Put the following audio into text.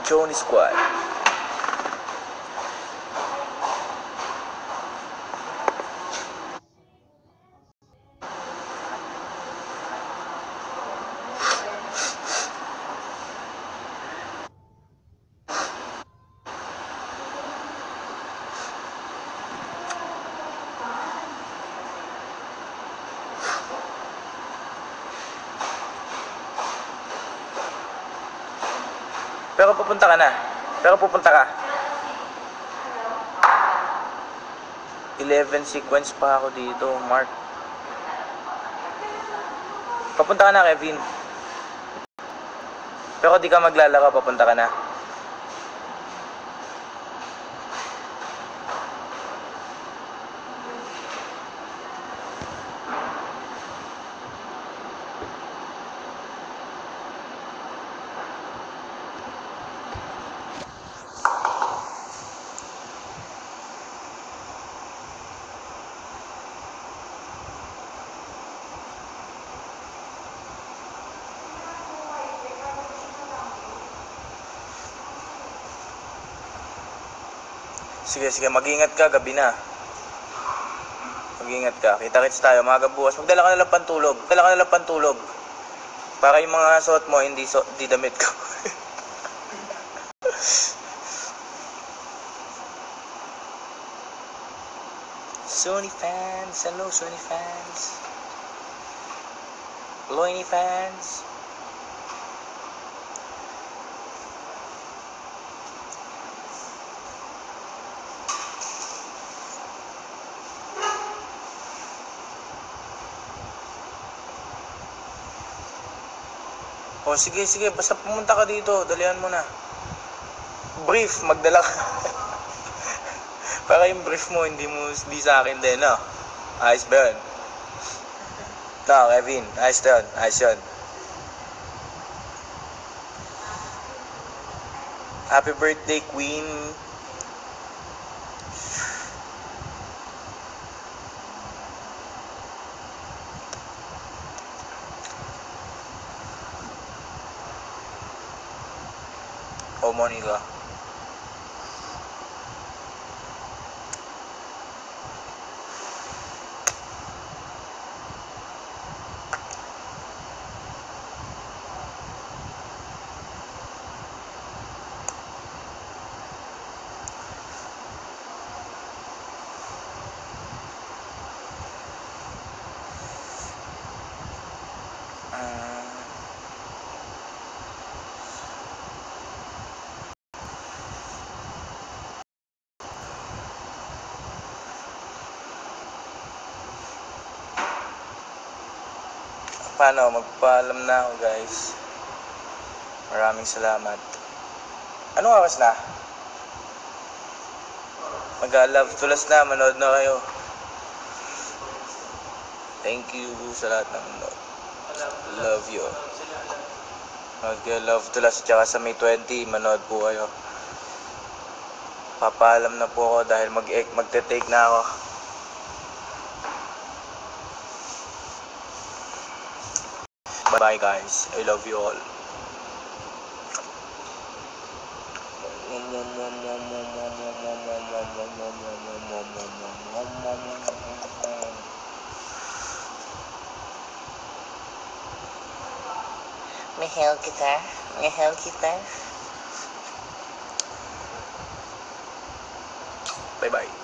Johnny Squad. Pero pupunta ka na. Pero pupunta ka. 11 sequence pa ako dito, Mark. Papunta ka na, Kevin. Pero di ka maglalaro, papunta ka na. Sige, mag-ingat ka, gabi na. Mag-ingat ka, kita-kits tayo, maga bukas. Magdala ka na lang pantulog. Para yung mga suot mo, hindi damit ko. Sony fans, hello Sony fans. Loiny fans. O sige, basta pumunta ka dito, dalihan mo na. Brief, magdala ka. Para yung brief mo, hindi sa akin din, no? Ayos ba yun? No, Kevin, ayos yun. Happy birthday, Queen. O Monica. Paano, magpaalam na ako, guys. Maraming salamat. Anong oras na? Mag-love to last na, manood na kayo. Thank you sa lahat ng manood. Love you. Manood kayo, love to last, tsaka sa May 20, manood po kayo. Papaalam na po ako dahil magte-take na ako. Bye guys, I love you all. Mahal kita. Bye bye.